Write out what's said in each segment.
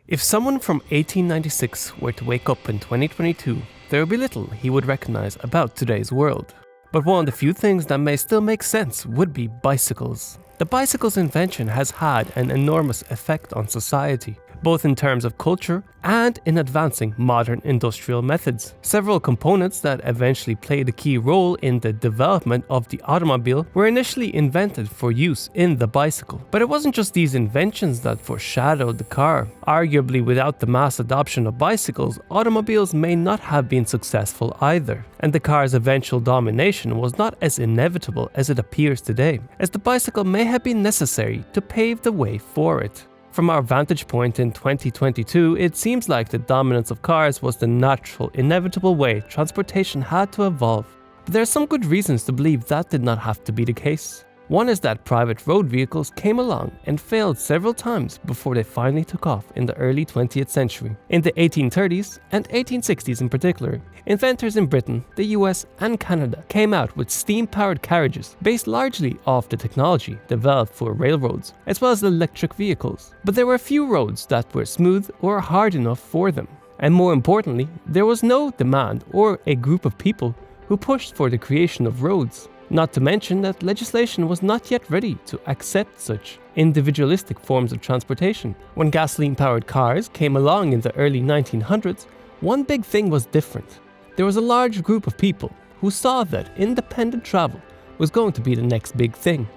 If someone from 1896 were to wake up in 2022, there would be little he would recognize about today's world. But one of the few things that may still make sense would be bicycles. The bicycle's invention has had an enormous effect on society, both in terms of culture and in advancing modern industrial methods. Several components that eventually played a key role in the development of the automobile were initially invented for use in the bicycle. But it wasn't just these inventions that foreshadowed the car. Arguably, without the mass adoption of bicycles, automobiles may not have been successful either, and the car's eventual domination was not as inevitable as it appears today, as the bicycle may have been necessary to pave the way for it. From our vantage point in 2022, it seems like the dominance of cars was the natural, inevitable way transportation had to evolve. But there are some good reasons to believe that did not have to be the case. One is that private road vehicles came along and failed several times before they finally took off in the early 20th century. In the 1830s and 1860s in particular, inventors in Britain, the US and Canada came out with steam-powered carriages based largely off the technology developed for railroads, as well as electric vehicles. But there were few roads that were smooth or hard enough for them. And more importantly, there was no demand or a group of people who pushed for the creation of roads. Not to mention that legislation was not yet ready to accept such individualistic forms of transportation. When gasoline-powered cars came along in the early 1900s, one big thing was different. There was a large group of people who saw that independent travel was going to be the next big thing.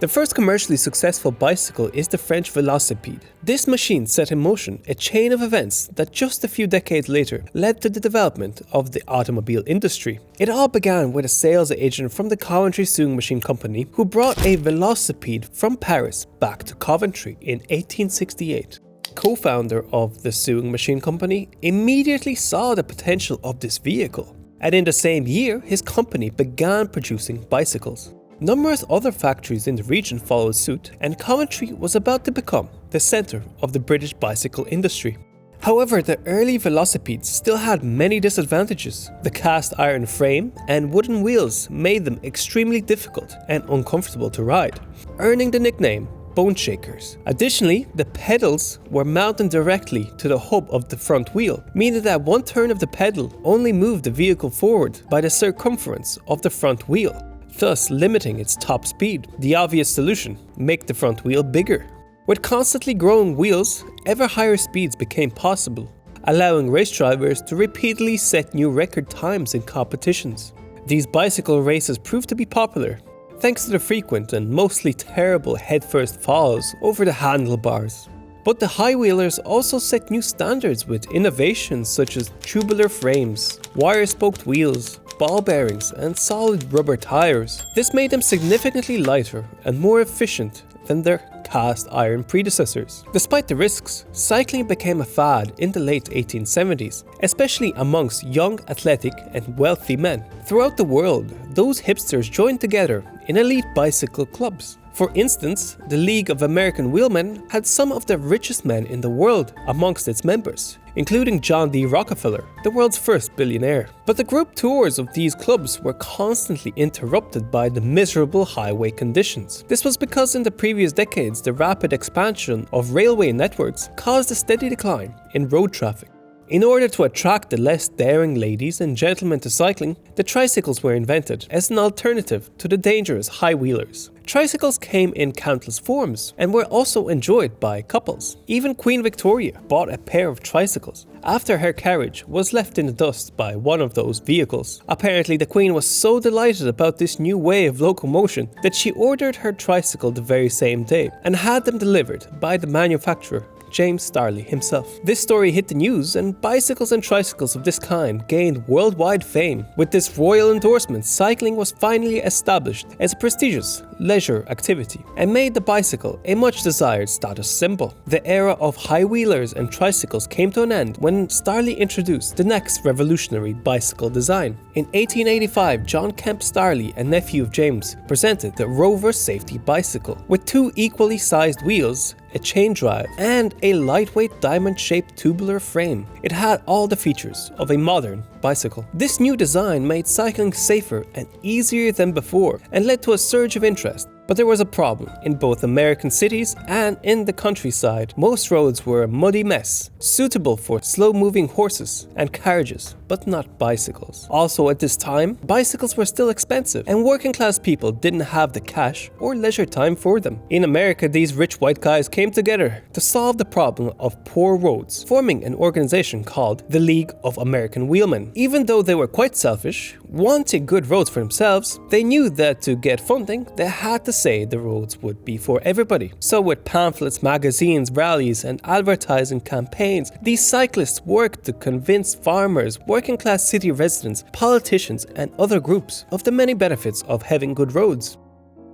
The first commercially successful bicycle is the French velocipede. This machine set in motion a chain of events that just a few decades later led to the development of the automobile industry. It all began with a sales agent from the Coventry Sewing Machine Company who brought a velocipede from Paris back to Coventry in 1868. Co-founder of the Sewing Machine Company immediately saw the potential of this vehicle, and in the same year his company began producing bicycles. Numerous other factories in the region followed suit, and Coventry was about to become the centre of the British bicycle industry. However, the early velocipedes still had many disadvantages. The cast iron frame and wooden wheels made them extremely difficult and uncomfortable to ride, earning the nickname bone shakers. Additionally, the pedals were mounted directly to the hub of the front wheel, meaning that one turn of the pedal only moved the vehicle forward by the circumference of the front wheel, thus limiting its top speed. The obvious solution: make the front wheel bigger. With constantly growing wheels, ever higher speeds became possible, allowing race drivers to repeatedly set new record times in competitions. These bicycle races proved to be popular, thanks to the frequent and mostly terrible headfirst falls over the handlebars. But the high-wheelers also set new standards with innovations such as tubular frames, wire-spoked wheels, ball bearings and solid rubber tires. This made them significantly lighter and more efficient than their cast iron predecessors. Despite the risks, cycling became a fad in the late 1870s, especially amongst young, athletic and wealthy men. Throughout the world, those hipsters joined together in elite bicycle clubs. For instance, the League of American Wheelmen had some of the richest men in the world amongst its members, including John D. Rockefeller, the world's first billionaire. But the group tours of these clubs were constantly interrupted by the miserable highway conditions. This was because in the previous decades, the rapid expansion of railway networks caused a steady decline in road traffic. In order to attract the less daring ladies and gentlemen to cycling, the tricycles were invented as an alternative to the dangerous high-wheelers. Tricycles came in countless forms and were also enjoyed by couples. Even Queen Victoria bought a pair of tricycles after her carriage was left in the dust by one of those vehicles. Apparently, the Queen was so delighted about this new way of locomotion that she ordered her tricycle the very same day and had them delivered by the manufacturer, James Starley himself. This story hit the news, and bicycles and tricycles of this kind gained worldwide fame. With this royal endorsement, cycling was finally established as a prestigious leisure activity and made the bicycle a much desired status symbol. The era of high-wheelers and tricycles came to an end when Starley introduced the next revolutionary bicycle design. In 1885, John Kemp Starley, a nephew of James, presented the Rover safety bicycle with two equally sized wheels, a chain drive, and a lightweight diamond-shaped tubular frame. It had all the features of a modern bicycle. This new design made cycling safer and easier than before and led to a surge of interest But there was a problem. In both American cities and in the countryside, most roads were a muddy mess, suitable for slow-moving horses and carriages, but not bicycles. Also at this time, bicycles were still expensive, and working-class people didn't have the cash or leisure time for them. In America, these rich white guys came together to solve the problem of poor roads, forming an organization called the League of American Wheelmen. Even though they were quite selfish, wanting good roads for themselves, they knew that to get funding, they had to say the roads would be for everybody. So with pamphlets, magazines, rallies, and advertising campaigns, these cyclists worked to convince farmers, working-class city residents, politicians, and other groups of the many benefits of having good roads.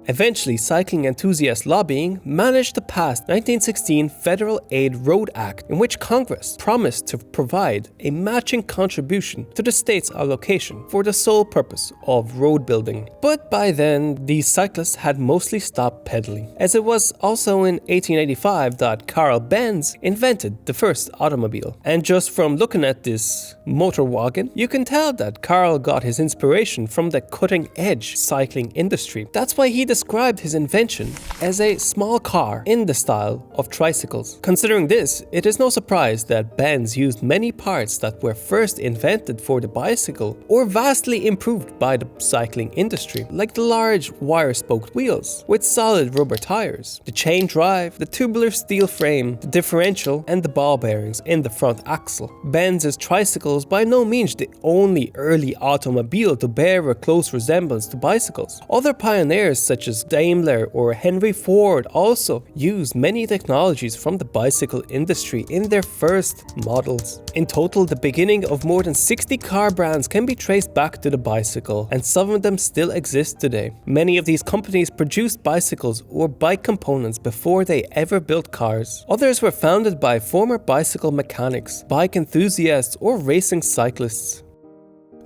Eventually, cycling enthusiast lobbying managed to pass the 1916 Federal Aid Road Act, in which Congress promised to provide a matching contribution to the state's allocation for the sole purpose of road building. But by then, these cyclists had mostly stopped pedaling, as it was also in 1885 that Benz invented the first automobile. And just from looking at this motor wagon, you can tell that Carl got his inspiration from the cutting-edge cycling industry. That's why he described his invention as a small car in the style of tricycles. Considering this, it is no surprise that Benz used many parts that were first invented for the bicycle or vastly improved by the cycling industry, like the large wire-spoked wheels with solid rubber tires, the chain drive, the tubular steel frame, the differential, and the ball bearings in the front axle. Benz's tricycles by no means the only early automobile to bear a close resemblance to bicycles. Other pioneers such as Daimler or Henry Ford also used many technologies from the bicycle industry in their first models. In total, the beginning of more than 60 car brands can be traced back to the bicycle, and some of them still exist today. Many of these companies produced bicycles or bike components before they ever built cars. Others were founded by former bicycle mechanics, bike enthusiasts, or racing cyclists.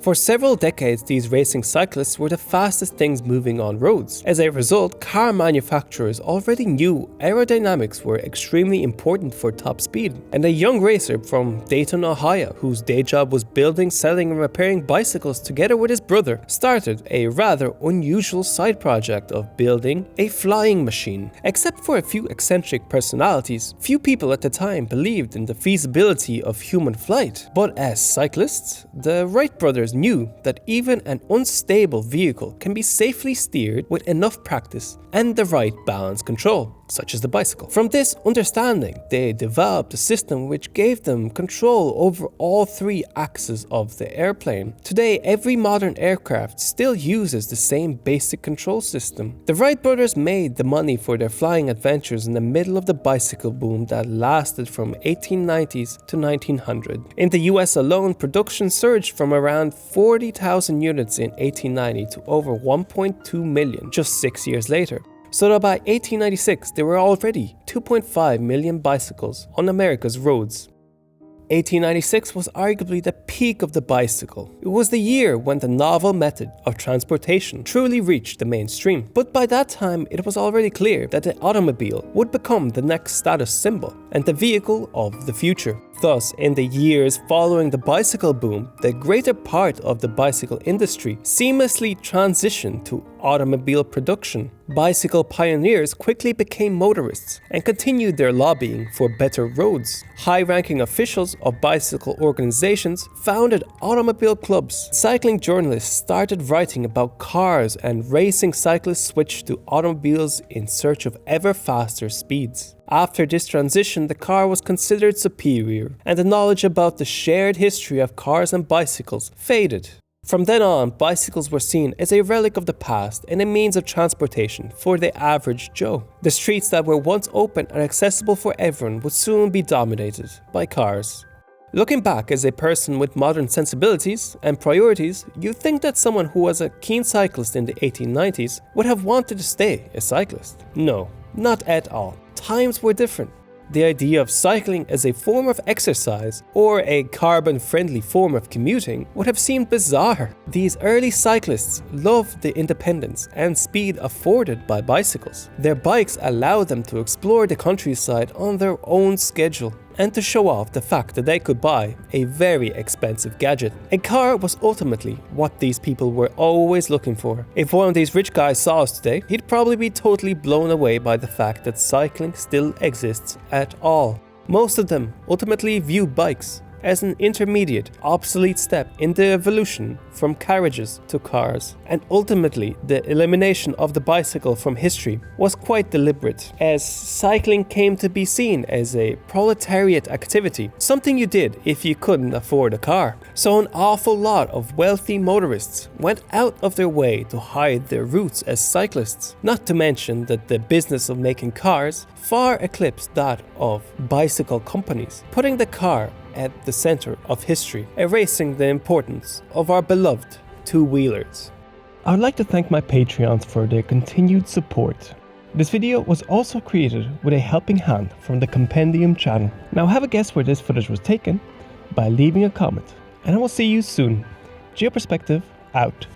For several decades, these racing cyclists were the fastest things moving on roads. As a result, car manufacturers already knew aerodynamics were extremely important for top speed. And a young racer from Dayton, Ohio, whose day job was building, selling, and repairing bicycles together with his brother, started a rather unusual side project of building a flying machine. Except for a few eccentric personalities, few people at the time believed in the feasibility of human flight. But as cyclists, the Wright brothers knew that even an unstable vehicle can be safely steered with enough practice and the right balance control, such as the bicycle. From this understanding, they developed a system which gave them control over all three axes of the airplane. Today, every modern aircraft still uses the same basic control system. The Wright brothers made the money for their flying adventures in the middle of the bicycle boom that lasted from 1890s to 1900. In the US alone, production surged from around 40,000 units in 1890 to over 1.2 million just 6 years later. So that by 1896, there were already 2.5 million bicycles on America's roads. 1896 was arguably the peak of the bicycle. It was the year when the novel method of transportation truly reached the mainstream. But by that time, it was already clear that the automobile would become the next status symbol and the vehicle of the future. Thus, in the years following the bicycle boom, the greater part of the bicycle industry seamlessly transitioned to automobile production. Bicycle pioneers quickly became motorists and continued their lobbying for better roads. High-ranking officials of bicycle organizations founded automobile clubs. Cycling journalists started writing about cars, and racing cyclists switched to automobiles in search of ever faster speeds. After this transition, the car was considered superior, and the knowledge about the shared history of cars and bicycles faded. From then on, bicycles were seen as a relic of the past and a means of transportation for the average Joe. The streets that were once open and accessible for everyone would soon be dominated by cars. Looking back as a person with modern sensibilities and priorities, you'd think that someone who was a keen cyclist in the 1890s would have wanted to stay a cyclist. No, not at all. Times were different. The idea of cycling as a form of exercise or a carbon-friendly form of commuting would have seemed bizarre. These early cyclists loved the independence and speed afforded by bicycles. Their bikes allowed them to explore the countryside on their own schedule and to show off the fact that they could buy a very expensive gadget. A car was ultimately what these people were always looking for. If one of these rich guys saw us today, he'd probably be totally blown away by the fact that cycling still exists at all. Most of them ultimately view bikes as an intermediate, obsolete step in the evolution from carriages to cars. And ultimately, the elimination of the bicycle from history was quite deliberate, as cycling came to be seen as a proletariat activity, something you did if you couldn't afford a car. So an awful lot of wealthy motorists went out of their way to hide their roots as cyclists, not to mention that the business of making cars far eclipsed that of bicycle companies, putting the car at the center of history, erasing the importance of our beloved two-wheelers. I would like to thank my Patreons for their continued support. This video was also created with a helping hand from the Compendium channel. Now have a guess where this footage was taken by leaving a comment, and I will see you soon. Geoperspective out.